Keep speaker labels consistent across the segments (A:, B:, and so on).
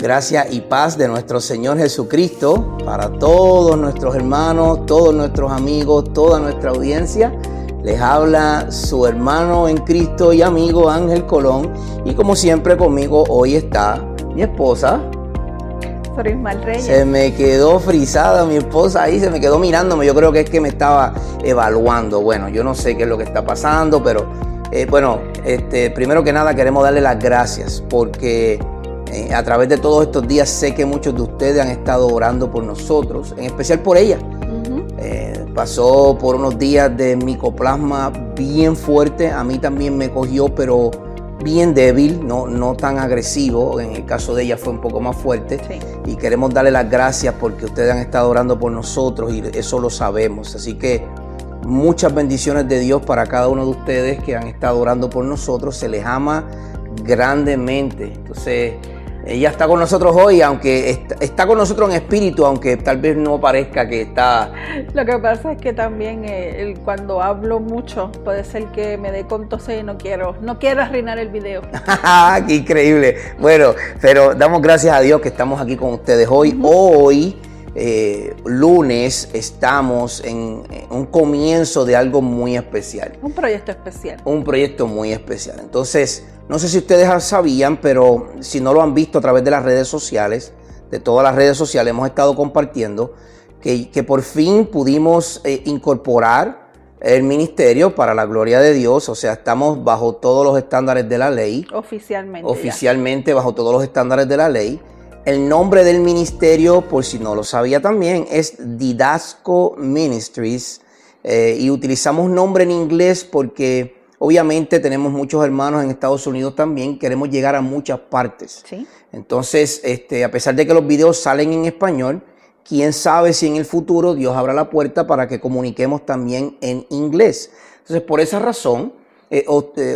A: Gracia y paz de nuestro Señor Jesucristo para todos nuestros hermanos, todos nuestros amigos, toda nuestra audiencia. Les habla su hermano en Cristo y amigo Ángel Colón. Y como siempre conmigo hoy está mi esposa.
B: Soy Ismael Reyes.
A: Se me quedó frisada mi esposa ahí, se me quedó mirándome. Yo creo que es que me estaba evaluando. Bueno, yo no sé qué es lo que está pasando, pero primero que nada queremos darle las gracias porque a través de todos estos días sé que muchos de ustedes han estado orando por nosotros, en especial por ella. Pasó por unos días de micoplasma bien fuerte, a mí también me cogió, pero bien débil, no tan agresivo. En el caso de ella fue un poco más fuerte.
B: Sí.
A: Y queremos darle las gracias porque ustedes han estado orando por nosotros y eso lo sabemos. Así que muchas bendiciones de Dios para cada uno de ustedes que han estado orando por nosotros. Se les ama grandemente. Entonces, ella está con nosotros hoy, aunque está con nosotros en espíritu, aunque tal vez no parezca que está.
B: Lo que pasa es que también cuando hablo mucho puede ser que me dé con tos y no quiero arruinar el video.
A: ¡Qué increíble! Bueno, pero damos gracias a Dios que estamos aquí con ustedes hoy. Hoy, lunes, estamos en un comienzo de algo muy especial.
B: Un proyecto especial.
A: Un proyecto muy especial. Entonces, no sé si ustedes sabían, pero si no lo han visto a través de las redes sociales, de todas las redes sociales, hemos estado compartiendo que por fin pudimos incorporar el ministerio para la gloria de Dios. O sea, estamos bajo todos los estándares de la ley. Oficialmente bajo todos los estándares de la ley. El nombre del ministerio, por si no lo sabía también, es Didasco Ministries. Y utilizamos nombre en inglés porque obviamente tenemos muchos hermanos en Estados Unidos también. Queremos llegar a muchas partes.
B: Sí.
A: Entonces, a pesar de que los videos salen en español, quién sabe si en el futuro Dios abra la puerta para que comuniquemos también en inglés. Entonces, por esa razón,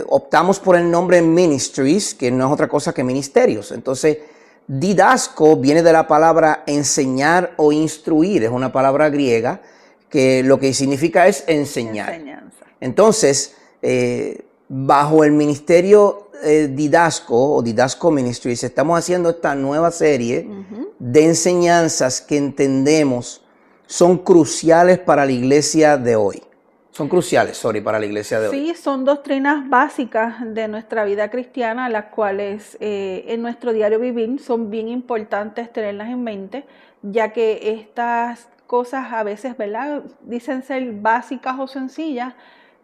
A: optamos por el nombre Ministries, que no es otra cosa que ministerios. Entonces, Didasco viene de la palabra enseñar o instruir. Es una palabra griega que lo que significa es enseñar.
B: Enseñanza.
A: Entonces, bajo el ministerio Didasco o Didasco Ministries, estamos haciendo esta nueva serie de enseñanzas que entendemos son cruciales para la iglesia de hoy. Son cruciales, para la iglesia de hoy.
B: Sí, son doctrinas básicas de nuestra vida cristiana, las cuales en nuestro diario vivir son bien importantes tenerlas en mente, ya que estas cosas a veces, ¿verdad?, dicen ser básicas o sencillas,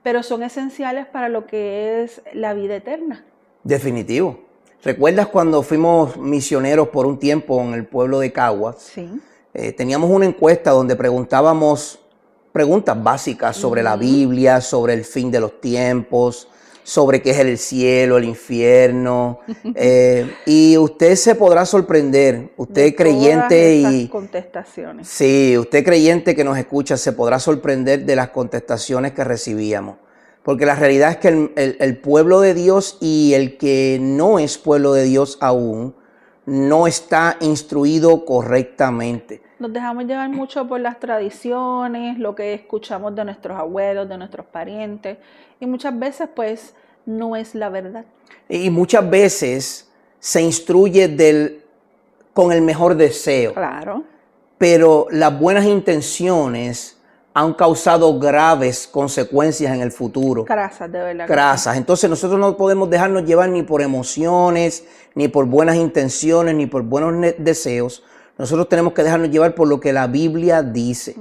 B: pero son esenciales para lo que es la vida eterna.
A: Definitivo. ¿Recuerdas cuando fuimos misioneros por un tiempo en el pueblo de Caguas?
B: Sí.
A: Teníamos una encuesta donde preguntábamos preguntas básicas sobre la Biblia, sobre el fin de los tiempos, sobre qué es el cielo, el infierno. Y usted se podrá sorprender, usted
B: de
A: creyente
B: todas
A: y
B: esas contestaciones.
A: Sí, usted creyente que nos escucha se podrá sorprender de las contestaciones que recibíamos. Porque la realidad es que el pueblo de Dios y el que no es pueblo de Dios aún no está instruido correctamente.
B: Nos dejamos llevar mucho por las tradiciones, lo que escuchamos de nuestros abuelos, de nuestros parientes, y muchas veces pues no es la verdad.
A: Y muchas veces se instruye con el mejor deseo.
B: Claro.
A: Pero las buenas intenciones han causado graves consecuencias en el futuro.
B: Crasas, de verdad.
A: Crasas. Entonces nosotros no podemos dejarnos llevar ni por emociones, ni por buenas intenciones, ni por buenos deseos. Nosotros tenemos que dejarnos llevar por lo que la Biblia dice.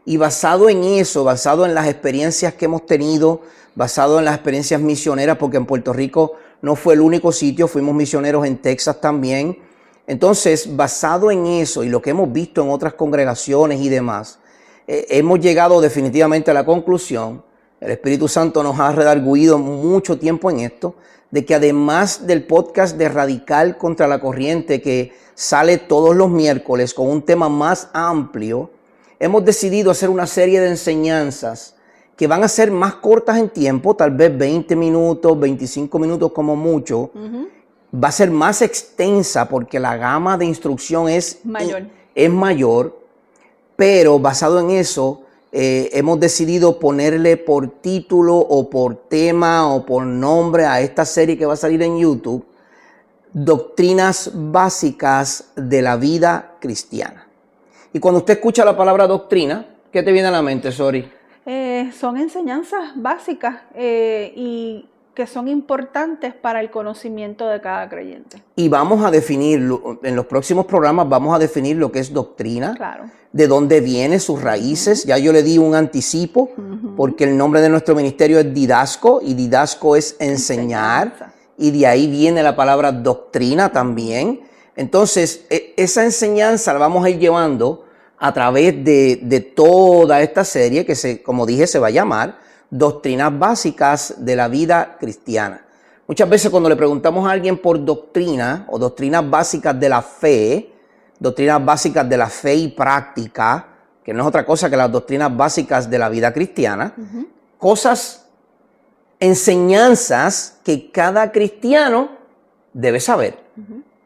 A: Y basado en eso, basado en las experiencias que hemos tenido, basado en las experiencias misioneras, porque en Puerto Rico no fue el único sitio, fuimos misioneros en Texas también. Entonces, basado en eso y lo que hemos visto en otras congregaciones y demás, hemos llegado definitivamente a la conclusión, el Espíritu Santo nos ha redargüido mucho tiempo en esto, de que además del podcast de Radical contra la Corriente, que sale todos los miércoles con un tema más amplio, hemos decidido hacer una serie de enseñanzas que van a ser más cortas en tiempo, tal vez 20 minutos, 25 minutos como mucho. Va a ser más extensa porque la gama de instrucción es mayor, pero basado en eso, hemos decidido ponerle por título o por tema o por nombre a esta serie que va a salir en YouTube, doctrinas básicas de la vida cristiana. Y cuando usted escucha la palabra doctrina, ¿qué te viene a la mente, Sori?
B: Son enseñanzas básicas y que son importantes para el conocimiento de cada creyente.
A: Y vamos a definirlo, en los próximos programas vamos a definir lo que es doctrina,
B: Claro.
A: de dónde viene, sus raíces. Ya yo le di un anticipo, porque el nombre de nuestro ministerio es Didasco, y Didasco es enseñar,
B: Enseñanza.
A: y de ahí viene la palabra doctrina también. Entonces, esa enseñanza la vamos a ir llevando a través de toda esta serie que, como dije, se va a llamar Doctrinas Básicas de la Vida Cristiana. Muchas veces cuando le preguntamos a alguien por doctrina o doctrinas básicas de la fe y práctica, que no es otra cosa que las doctrinas básicas de la vida cristiana, cosas, enseñanzas que cada cristiano debe saber.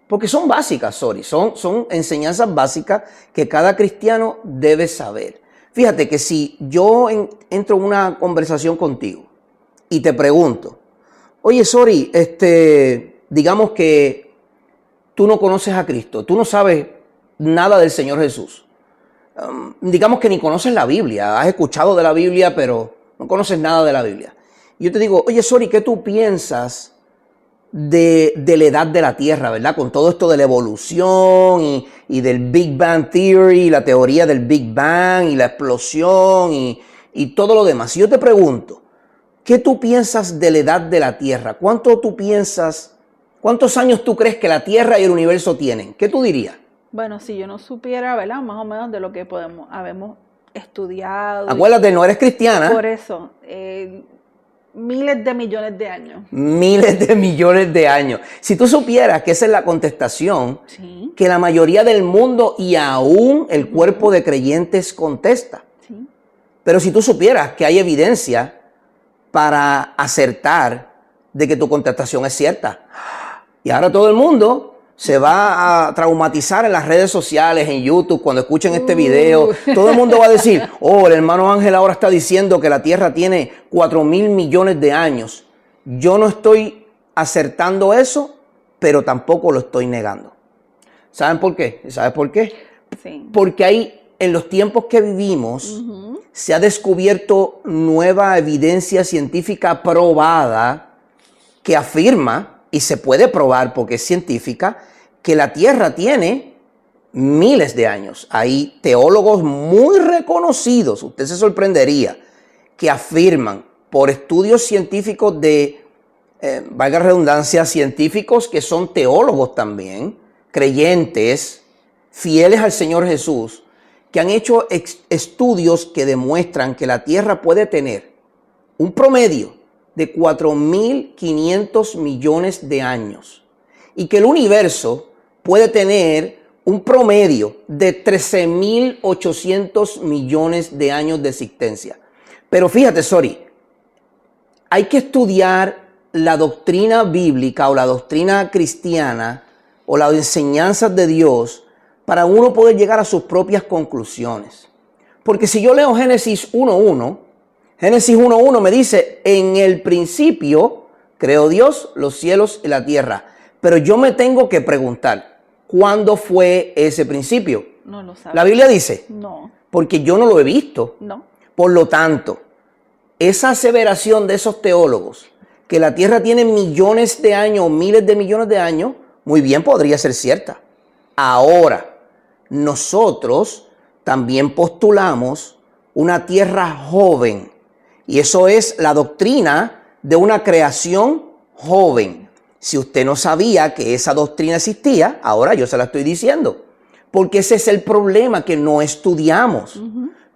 A: Porque son básicas, son enseñanzas básicas que cada cristiano debe saber. Fíjate que si yo entro en una conversación contigo y te pregunto, oye, Sori, digamos que tú no conoces a Cristo, tú no sabes nada del Señor Jesús. Digamos que ni conoces la Biblia, has escuchado de la Biblia, pero no conoces nada de la Biblia. Y yo te digo, oye, Sori, ¿qué tú piensas de la edad de la Tierra, verdad? Con todo esto de la evolución y del Big Bang Theory, la teoría del Big Bang y la explosión y todo lo demás. Si yo te pregunto, ¿qué tú piensas de la edad de la Tierra? ¿Cuántos años tú crees que la Tierra y el universo tienen? ¿Qué tú dirías?
B: Bueno, si yo no supiera, ¿verdad? Más o menos de lo que habemos estudiado.
A: Acuérdate, no eres cristiana.
B: Por eso, miles de millones de años.
A: Miles de millones de años. Si tú supieras que esa es la contestación,
B: Sí.
A: que la mayoría del mundo y aún el cuerpo de creyentes contesta.
B: Sí.
A: Pero si tú supieras que hay evidencia para acertar de que tu contestación es cierta. Y ahora todo el mundo se va a traumatizar en las redes sociales, en YouTube, cuando escuchen este video. Todo el mundo va a decir, oh, el hermano Ángel ahora está diciendo que la Tierra tiene 4,000 millones de años. Yo no estoy acertando eso, pero tampoco lo estoy negando. ¿Saben por qué? ¿Sabes por qué?
B: Sí.
A: Porque en los tiempos que vivimos, se ha descubierto nueva evidencia científica probada que afirma, y se puede probar porque es científica, que la Tierra tiene miles de años. Hay teólogos muy reconocidos, usted se sorprendería, que afirman por estudios científicos valga la redundancia, científicos que son teólogos también, creyentes, fieles al Señor Jesús, que han hecho estudios que demuestran que la Tierra puede tener un promedio de 4,500 millones de años y que el universo puede tener un promedio de 13,800 millones de años de existencia. Pero fíjate, Sori, hay que estudiar la doctrina bíblica o la doctrina cristiana o las enseñanzas de Dios para uno poder llegar a sus propias conclusiones. Porque si yo leo Génesis 1:1 me dice, en el principio creó Dios los cielos y la tierra. Pero yo me tengo que preguntar, ¿cuándo fue ese principio?
B: No lo sabes.
A: La Biblia dice,
B: No.
A: porque yo no lo he visto.
B: No.
A: Por lo tanto, esa aseveración de esos teólogos, que la tierra tiene millones de años, miles de millones de años, muy bien podría ser cierta. Ahora, nosotros también postulamos una tierra joven. Y eso es la doctrina de una creación joven. Si usted no sabía que esa doctrina existía, ahora yo se la estoy diciendo. Porque ese es el problema, que no estudiamos.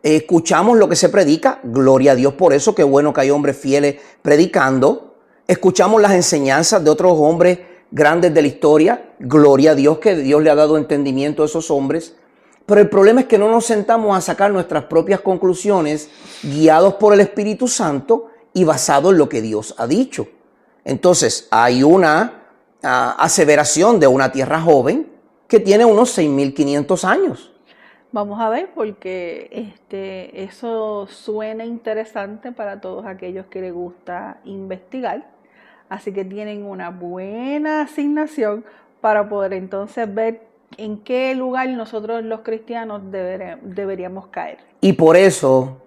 A: Escuchamos lo que se predica, gloria a Dios por eso, qué bueno que hay hombres fieles predicando. Escuchamos las enseñanzas de otros hombres grandes de la historia, gloria a Dios que Dios le ha dado entendimiento a esos hombres. Pero el problema es que no nos sentamos a sacar nuestras propias conclusiones guiados por el Espíritu Santo y basados en lo que Dios ha dicho. Entonces hay una aseveración de una tierra joven que tiene unos 6,500 años.
B: Vamos a ver, porque eso suena interesante para todos aquellos que les gusta investigar. Así que tienen una buena asignación para poder entonces ver en qué lugar nosotros los cristianos deberíamos caer.
A: Y por eso,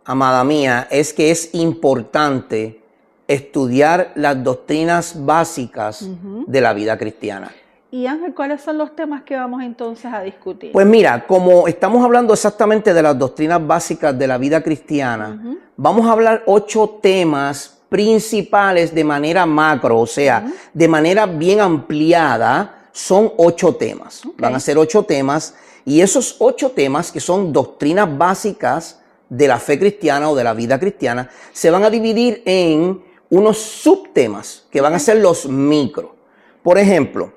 A: amada mía, es que es importante estudiar las doctrinas básicas de la vida cristiana.
B: Y Ángel, ¿cuáles son los temas que vamos entonces a discutir?
A: Pues mira, como estamos hablando exactamente de las doctrinas básicas de la vida cristiana, vamos a hablar 8 temas principales de manera macro, o sea, de manera bien ampliada, son 8 temas.
B: Okay.
A: Van a ser 8 temas, y esos 8 temas, que son doctrinas básicas de la fe cristiana o de la vida cristiana, se van a dividir en unos subtemas que van a ser los micro. Por ejemplo,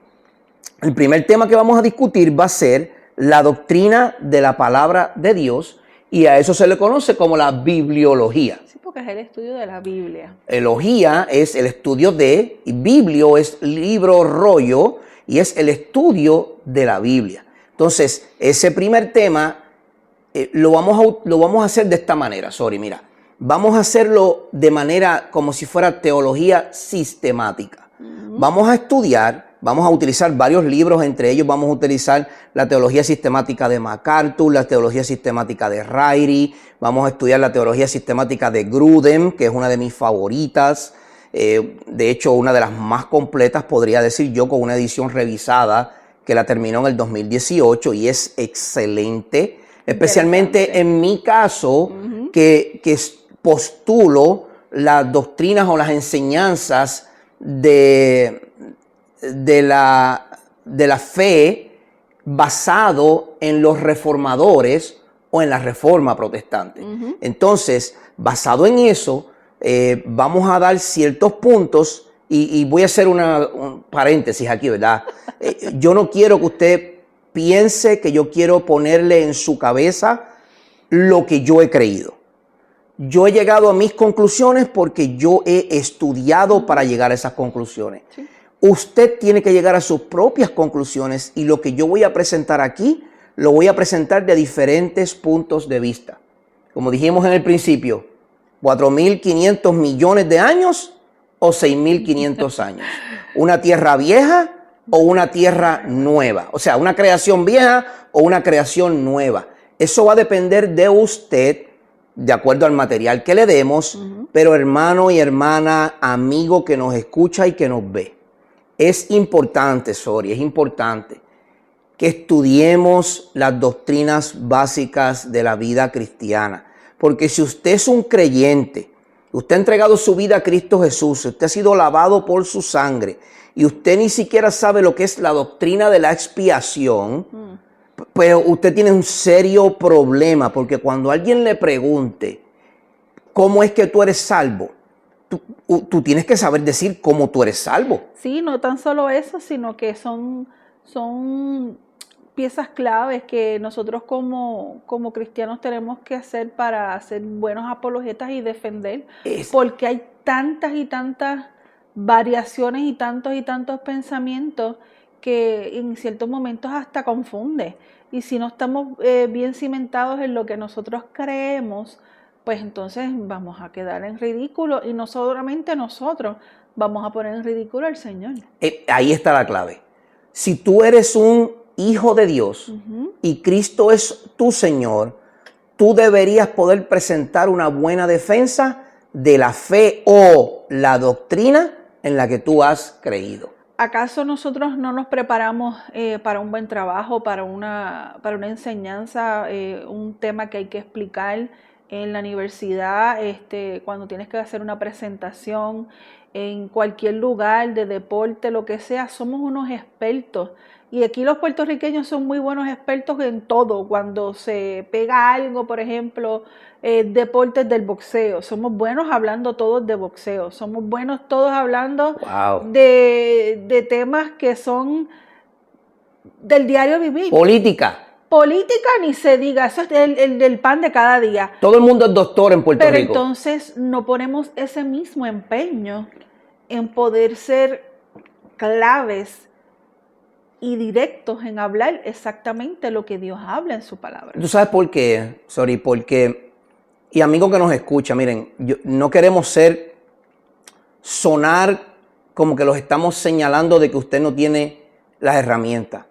A: el primer tema que vamos a discutir va a ser la doctrina de la palabra de Dios, y a eso se le conoce como la bibliología.
B: Sí, porque es el estudio de la Biblia.
A: Elogía es el estudio de, y biblio es libro, rollo, y es el estudio de la Biblia. Entonces, ese primer tema lo vamos a hacer de esta manera. Mira, vamos a hacerlo de manera como si fuera teología sistemática. Vamos a estudiar. Vamos a utilizar varios libros, entre ellos vamos a utilizar la teología sistemática de MacArthur, la teología sistemática de Ryrie, vamos a estudiar la teología sistemática de Grudem, que es una de mis favoritas, de hecho una de las más completas, podría decir yo, con una edición revisada que la terminó en el 2018 y es excelente, especialmente en mi caso, que postulo las doctrinas o las enseñanzas de la fe basado en los reformadores o en la reforma protestante. Entonces, basado en eso, vamos a dar ciertos puntos y voy a hacer un paréntesis aquí, ¿verdad? Yo no quiero que usted piense que yo quiero ponerle en su cabeza lo que yo he creído. Yo he llegado a mis conclusiones porque yo he estudiado para llegar a esas conclusiones. Sí. Usted tiene que llegar a sus propias conclusiones, y lo que yo voy a presentar aquí, lo voy a presentar de diferentes puntos de vista. Como dijimos en el principio, 4.500 millones de años o 6.500 años. Una tierra vieja o una tierra nueva. O sea, una creación vieja o una creación nueva. Eso va a depender de usted, de acuerdo al material que le demos, pero hermano y hermana, amigo que nos escucha y que nos ve. Es importante, es importante que estudiemos las doctrinas básicas de la vida cristiana. Porque si usted es un creyente, usted ha entregado su vida a Cristo Jesús, usted ha sido lavado por su sangre, y usted ni siquiera sabe lo que es la doctrina de la expiación, pues usted tiene un serio problema. Porque cuando alguien le pregunte cómo es que tú eres salvo, tú tienes que saber decir cómo tú eres salvo.
B: Sí, no tan solo eso, sino que son piezas claves que nosotros como cristianos tenemos que hacer para ser buenos apologetas y defender. Porque hay tantas y tantas variaciones y tantos pensamientos que en ciertos momentos hasta confunde. Y si no estamos bien cimentados en lo que nosotros creemos, pues entonces vamos a quedar en ridículo, y no solamente nosotros, vamos a poner en ridículo al Señor.
A: Ahí está la clave. Si tú eres un hijo de Dios y Cristo es tu Señor, tú deberías poder presentar una buena defensa de la fe o la doctrina en la que tú has creído.
B: ¿Acaso nosotros no nos preparamos para un buen trabajo, para una enseñanza, un tema que hay que explicar en la universidad, cuando tienes que hacer una presentación, en cualquier lugar de deporte, lo que sea? Somos unos expertos. Y aquí los puertorriqueños son muy buenos expertos en todo. Cuando se pega algo, por ejemplo, deportes del boxeo, somos buenos hablando todos de boxeo. Somos buenos todos hablando de temas que son del diario vivir. Política ni se diga, eso es el pan de cada día.
A: Todo el mundo es doctor en Puerto Rico.
B: Pero entonces no ponemos ese mismo empeño en poder ser claves y directos en hablar exactamente lo que Dios habla en su palabra.
A: ¿Tú sabes por qué? Porque, y amigos que nos escuchan, miren, no queremos sonar como que los estamos señalando de que usted no tiene las herramientas.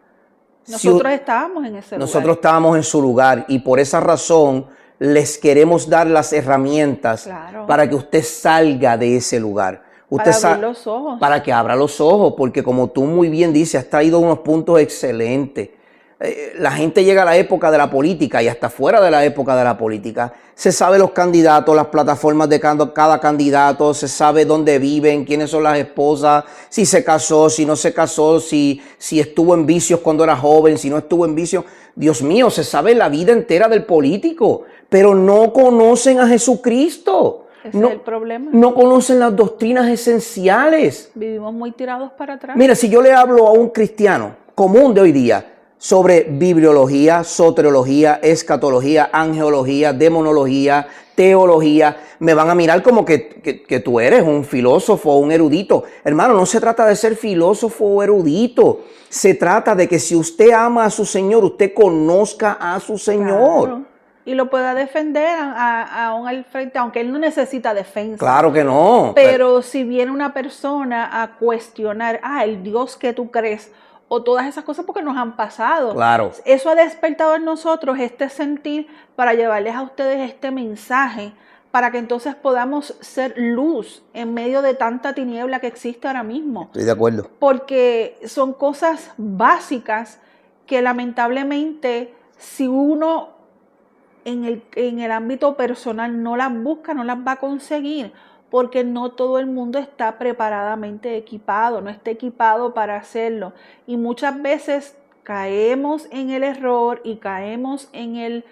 B: Nosotros estábamos en ese lugar.
A: Nosotros estábamos en su lugar y por esa razón les queremos dar las herramientas para que usted salga de ese lugar. Usted
B: para abrir los ojos.
A: Para que abra los ojos, porque como tú muy bien dices, has traído unos puntos excelentes. La gente llega a la época de la política y hasta fuera de la época de la política. Se sabe los candidatos, las plataformas de cada candidato, se sabe dónde viven, quiénes son las esposas, si se casó, si no se casó, si estuvo en vicios cuando era joven, si no estuvo en vicios. Dios mío, se sabe la vida entera del político, pero no conocen a Jesucristo.
B: Ese es el problema.
A: No conocen las doctrinas esenciales.
B: Vivimos muy tirados para atrás.
A: Mira, si yo le hablo a un cristiano común de hoy día sobre bibliología, soteriología, escatología, angelología, demonología, teología, me van a mirar como que tú eres un filósofo o un erudito. Hermano, no se trata de ser filósofo o erudito. Se trata de que si usted ama a su Señor, usted conozca a su Señor.
B: Claro. Y lo pueda defender aún al frente, aunque él no necesita defensa.
A: Claro que no.
B: Pero si viene una persona a cuestionar, el Dios que tú crees, o todas esas cosas porque nos han pasado.
A: Claro.
B: Eso ha despertado en nosotros este sentir para llevarles a ustedes este mensaje, para que entonces podamos ser luz en medio de tanta tiniebla que existe ahora mismo.
A: Estoy de acuerdo.
B: Porque son cosas básicas que lamentablemente si uno en el ámbito personal no las busca, no las va a conseguir, porque no todo el mundo está preparadamente equipado, no está equipado para hacerlo. Y muchas veces caemos en el error y caemos en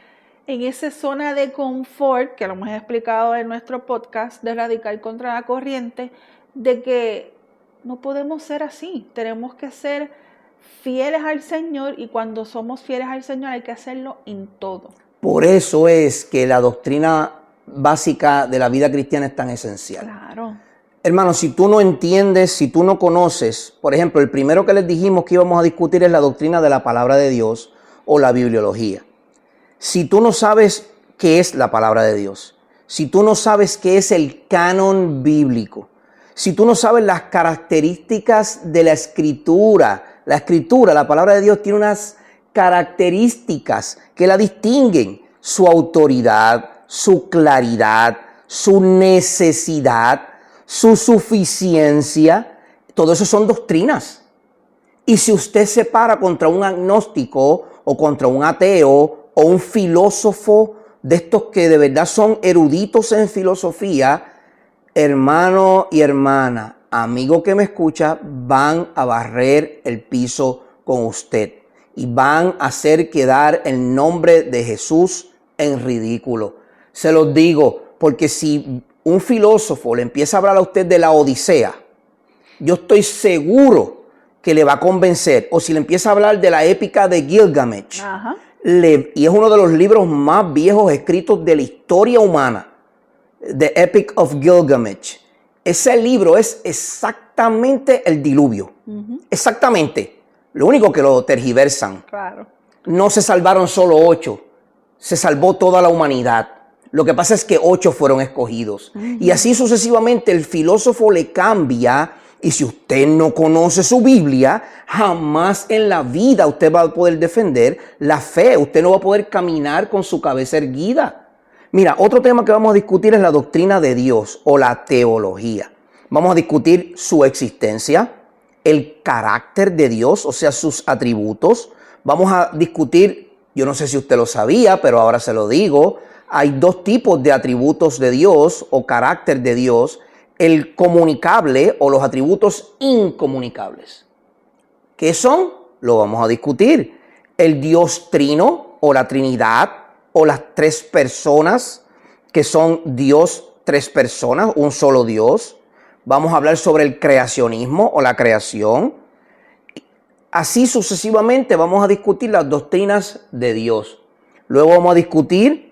B: esa zona de confort, que lo hemos explicado en nuestro podcast de Radical contra la Corriente, de que no podemos ser así. Tenemos que ser fieles al Señor y cuando somos fieles al Señor hay que hacerlo en todo.
A: Por eso es que la doctrina básica de la vida cristiana es tan esencial.
B: Claro.
A: Hermano, si tú no entiendes, si tú no conoces, por ejemplo, el primero que les dijimos que íbamos a discutir es la doctrina de la palabra de Dios o la bibliología. Si tú no sabes qué es la palabra de Dios, si tú no sabes qué es el canon bíblico, si tú no sabes las características de la escritura, la palabra de Dios tiene unas características que la distinguen, su autoridad, su claridad, su necesidad, su suficiencia, todo eso son doctrinas. Y si usted se para contra un agnóstico o contra un ateo o un filósofo de estos que de verdad son eruditos en filosofía, hermano y hermana, amigo que me escucha, van a barrer el piso con usted y van a hacer quedar el nombre de Jesús en ridículo. Se los digo, porque si un filósofo le empieza a hablar a usted de la Odisea, yo estoy seguro que le va a convencer. O si le empieza a hablar de la épica de Gilgamesh, y es uno de los libros más viejos escritos de la historia humana, The Epic of Gilgamesh. Ese libro es exactamente el diluvio. Exactamente. Lo único que lo tergiversan.
B: Claro.
A: No se salvaron solo 8, se salvó toda la humanidad. Lo que pasa es que 8 fueron escogidos. Y así sucesivamente el filósofo le cambia. Y si usted no conoce su Biblia, jamás en la vida usted va a poder defender la fe. Usted no va a poder caminar con su cabeza erguida. Mira, otro tema que vamos a discutir es la doctrina de Dios o la teología. Vamos a discutir su existencia, el carácter de Dios, o sea, sus atributos. Vamos a discutir, yo no sé si usted lo sabía, pero ahora se lo digo, hay 2 tipos de atributos de Dios o carácter de Dios, el comunicable o los atributos incomunicables. ¿Qué son? Lo vamos a discutir. El Dios trino o la Trinidad o las 3 personas que son Dios, 3 personas, un solo Dios. Vamos a hablar sobre el creacionismo o la creación. Así sucesivamente vamos a discutir las doctrinas de Dios. Luego vamos a discutir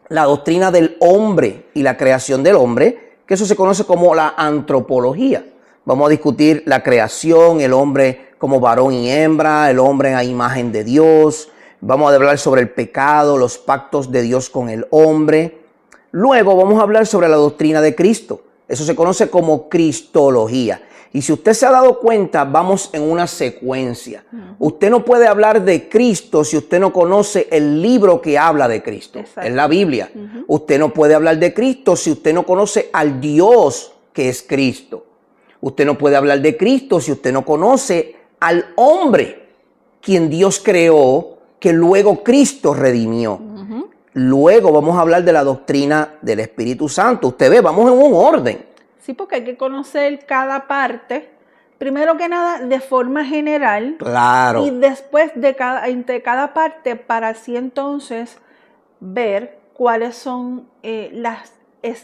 A: la doctrina del hombre y la creación del hombre, que eso se conoce como la antropología. Vamos a discutir la creación, el hombre como varón y hembra, el hombre a imagen de Dios. Vamos a hablar sobre el pecado, los pactos de Dios con el hombre. Luego vamos a hablar sobre la doctrina de Cristo. Eso se conoce como cristología. Y si usted se ha dado cuenta, vamos en una secuencia. Usted no puede hablar de Cristo si usted no conoce el libro que habla de Cristo.
B: Exacto.
A: Es la Biblia. Usted no puede hablar de Cristo si usted no conoce al Dios que es Cristo. Usted no puede hablar de Cristo si usted no conoce al hombre quien Dios creó, que luego Cristo redimió. Luego vamos a hablar de la doctrina del Espíritu Santo. Usted ve, vamos en un orden.
B: Sí, porque hay que conocer cada parte, primero que nada de forma general.
A: Claro.
B: Y después entre cada parte para así entonces ver cuáles son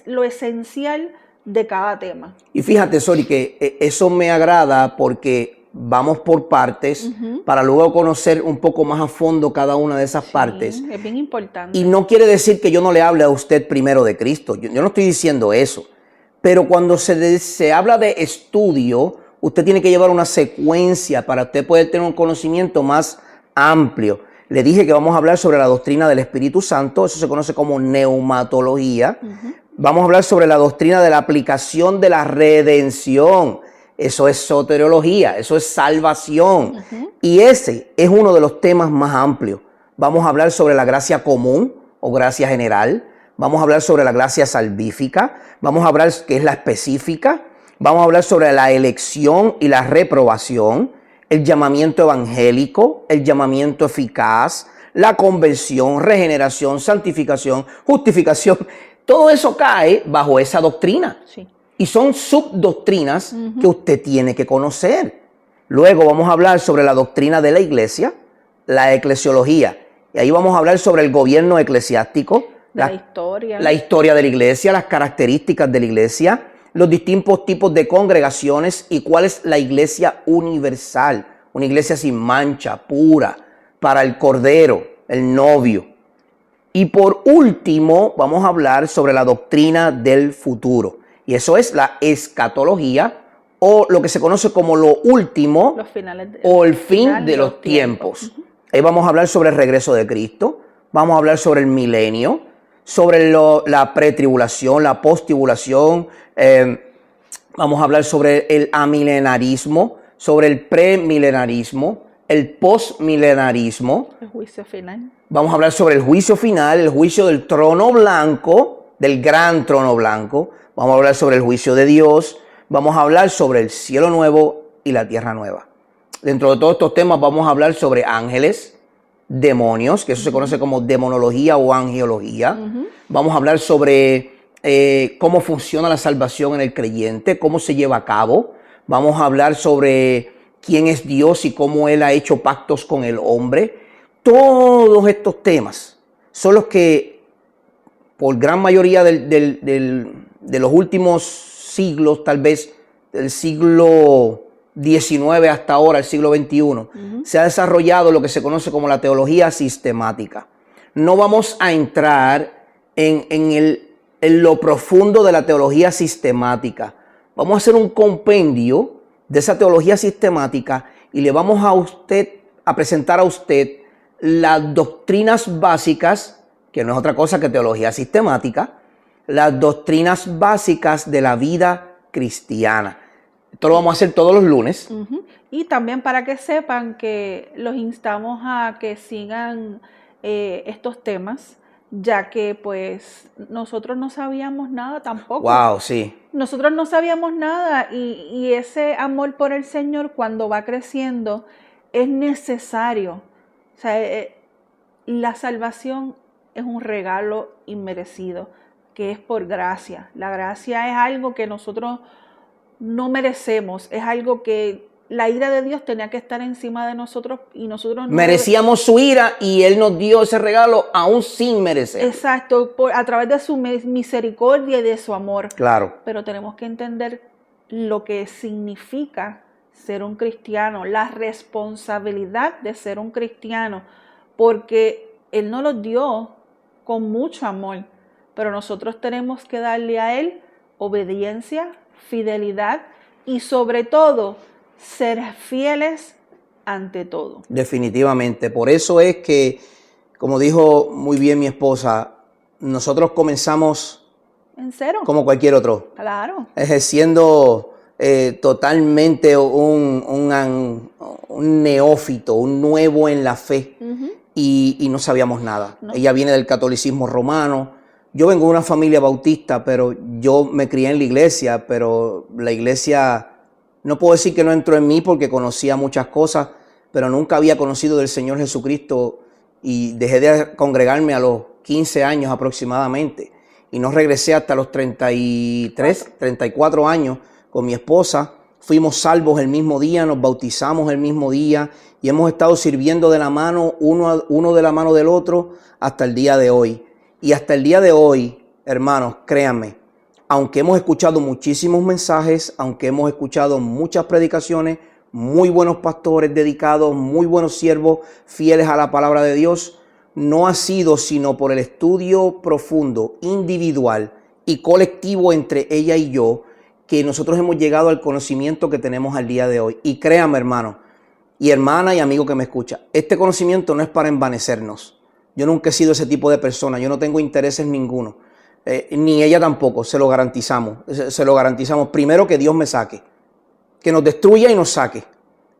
B: lo esencial de cada tema.
A: Y fíjate, Sori, que eso me agrada porque vamos por partes para luego conocer un poco más a fondo cada una de esas partes.
B: Es bien importante.
A: Y no quiere decir que yo no le hable a usted primero de Cristo. Yo no estoy diciendo eso. Pero cuando se habla de estudio, usted tiene que llevar una secuencia para usted poder tener un conocimiento más amplio. Le dije que vamos a hablar sobre la doctrina del Espíritu Santo, eso se conoce como neumatología. Vamos a hablar sobre la doctrina de la aplicación de la redención. Eso es soteriología, eso es salvación. Y ese es uno de los temas más amplios. Vamos a hablar sobre la gracia común o gracia general. Vamos a hablar sobre la gracia salvífica, vamos a hablar qué es la específica, vamos a hablar sobre la elección y la reprobación, el llamamiento evangélico, el llamamiento eficaz, la conversión, regeneración, santificación, justificación. Todo eso cae bajo esa doctrina.
B: Sí.
A: Y son subdoctrinas que usted tiene que conocer. Luego vamos a hablar sobre la doctrina de la iglesia, la eclesiología. Y ahí vamos a hablar sobre el gobierno eclesiástico, la historia de la iglesia, las características de la iglesia, los distintos tipos de congregaciones y cuál es la iglesia universal, una iglesia sin mancha, pura, para el Cordero, el novio. Y por último, vamos a hablar sobre la doctrina del futuro. Y eso es la escatología o lo que se conoce como lo último o el fin de los tiempos. Ahí vamos a hablar sobre el regreso de Cristo, vamos a hablar sobre el milenio, sobre la pretribulación, la posttribulación, vamos a hablar sobre el amilenarismo, sobre el premilenarismo, el postmilenarismo.
B: El juicio final.
A: Vamos a hablar sobre el juicio final, el juicio del trono blanco, del gran trono blanco. Vamos a hablar sobre el juicio de Dios. Vamos a hablar sobre el cielo nuevo y la tierra nueva. Dentro de todos estos temas vamos a hablar sobre ángeles, demonios, que eso se conoce como demonología o angelología. Vamos a hablar sobre cómo funciona la salvación en el creyente, cómo se lleva a cabo. Vamos a hablar sobre quién es Dios y cómo Él ha hecho pactos con el hombre. Todos estos temas son los que, por gran mayoría de los últimos siglos, tal vez del siglo XIX hasta ahora, el siglo XXI, se ha desarrollado lo que se conoce como la teología sistemática. No vamos a entrar en lo profundo de la teología sistemática. Vamos a hacer un compendio de esa teología sistemática y le vamos a presentar a usted las doctrinas básicas, que no es otra cosa que teología sistemática, las doctrinas básicas de la vida cristiana. Esto lo vamos a hacer todos los lunes.
B: Y también para que sepan que los instamos a que sigan estos temas, ya que pues nosotros no sabíamos nada tampoco.
A: Wow, sí.
B: Nosotros no sabíamos nada y ese amor por el Señor cuando va creciendo es necesario. O sea, la salvación es un regalo inmerecido, que es por gracia. La gracia es algo que nosotros no merecemos, es algo que la ira de Dios tenía que estar encima de nosotros y nosotros no
A: merecíamos su ira y Él nos dio ese regalo aún sin merecer.
B: Exacto, a través de su misericordia y de su amor.
A: Claro.
B: Pero tenemos que entender lo que significa ser un cristiano, la responsabilidad de ser un cristiano, porque Él nos lo dio con mucho amor, pero nosotros tenemos que darle a Él obediencia, fidelidad y sobre todo ser fieles ante todo.
A: Definitivamente. Por eso es que, como dijo muy bien mi esposa, nosotros comenzamos
B: en cero,
A: como cualquier otro.
B: Claro.
A: Ejerciendo totalmente un neófito, un nuevo en la fe, y no sabíamos nada. No. Ella viene del catolicismo romano. Yo vengo de una familia bautista, pero yo me crié en la iglesia, pero la iglesia, no puedo decir que no entró en mí porque conocía muchas cosas, pero nunca había conocido del Señor Jesucristo y dejé de congregarme a los 15 años aproximadamente y no regresé hasta los 33, 34 años con mi esposa. Fuimos salvos el mismo día, nos bautizamos el mismo día y hemos estado sirviendo de la mano, uno de la mano del otro hasta el día de hoy. Y hasta el día de hoy, hermanos, créanme, aunque hemos escuchado muchísimos mensajes, aunque hemos escuchado muchas predicaciones, muy buenos pastores dedicados, muy buenos siervos fieles a la palabra de Dios, no ha sido sino por el estudio profundo, individual y colectivo entre ella y yo, que nosotros hemos llegado al conocimiento que tenemos al día de hoy. Y créame, hermano, y hermana y amigo que me escucha, este conocimiento no es para envanecernos. Yo nunca he sido ese tipo de persona, yo no tengo intereses ninguno, ni ella tampoco, se lo garantizamos. Primero que Dios me saque, que nos destruya y nos saque,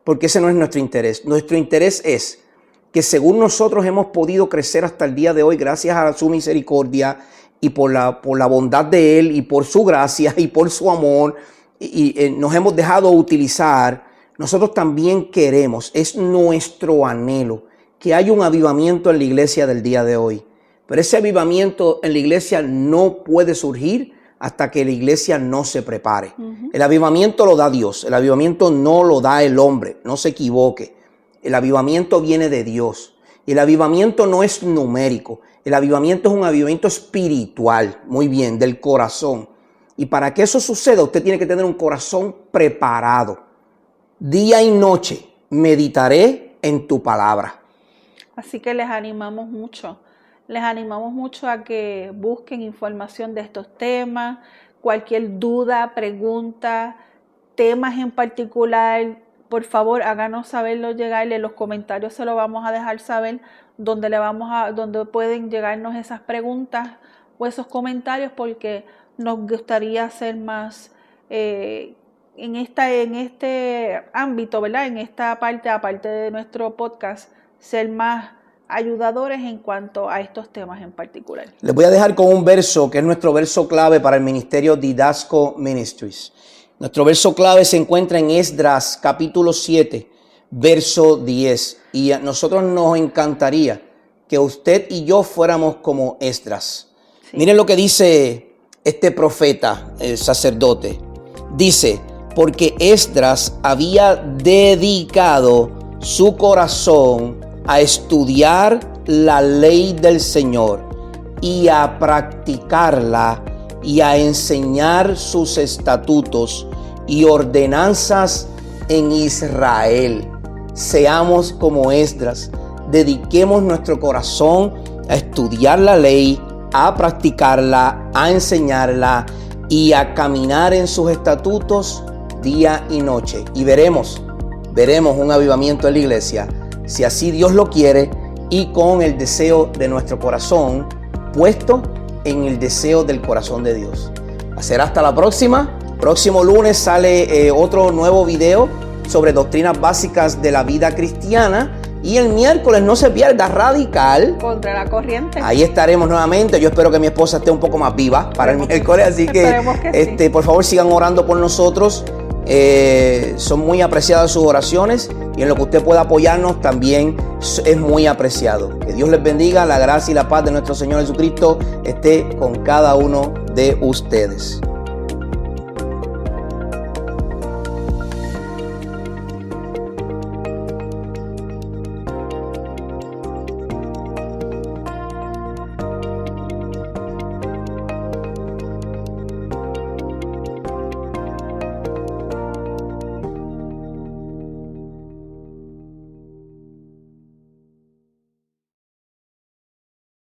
A: porque ese no es nuestro interés. Nuestro interés es que según nosotros hemos podido crecer hasta el día de hoy, gracias a su misericordia y por la bondad de Él y por su gracia y por su amor, y nos hemos dejado utilizar, nosotros también queremos, es nuestro anhelo, que haya un avivamiento en la iglesia del día de hoy. Pero ese avivamiento en la iglesia no puede surgir hasta que la iglesia no se prepare. El avivamiento lo da Dios, el avivamiento no lo da el hombre, no se equivoque. El avivamiento viene de Dios. Y el avivamiento no es numérico, el avivamiento es un avivamiento espiritual, muy bien, del corazón. Y para que eso suceda, usted tiene que tener un corazón preparado. Día y noche meditaré en tu palabra.
B: Así que les animamos mucho a que busquen información de estos temas, cualquier duda, pregunta, temas en particular, por favor háganos saberlo llegar, en los comentarios se lo vamos a dejar saber, donde pueden llegarnos esas preguntas o esos comentarios, porque nos gustaría hacer más en este ámbito, ¿verdad? En esta parte, aparte de nuestro podcast, ser más ayudadores en cuanto a estos temas en particular.
A: Les voy a dejar con un verso que es nuestro verso clave para el ministerio Didasco Ministries. Nuestro verso clave se encuentra en Esdras capítulo 7, verso 10. Y a nosotros nos encantaría que usted y yo fuéramos como Esdras. Sí. Miren lo que dice este profeta, el sacerdote. Dice, porque Esdras había dedicado su corazón a estudiar la ley del Señor y a practicarla y a enseñar sus estatutos y ordenanzas en Israel. Seamos como Esdras, dediquemos nuestro corazón a estudiar la ley, a practicarla, a enseñarla y a caminar en sus estatutos día y noche. Y veremos un avivamiento en la iglesia, si así Dios lo quiere, y con el deseo de nuestro corazón puesto en el deseo del corazón de Dios. Será hasta la próxima. Próximo lunes sale otro nuevo video sobre doctrinas básicas de la vida cristiana. Y el miércoles no se pierda Radical
B: contra la corriente.
A: Ahí estaremos nuevamente. Yo espero que mi esposa esté un poco más viva para el miércoles. Así que sí. Por favor sigan orando por nosotros. Son muy apreciadas sus oraciones y en lo que usted pueda apoyarnos también es muy apreciado. Que Dios les bendiga, la gracia y la paz de nuestro Señor Jesucristo esté con cada uno de ustedes.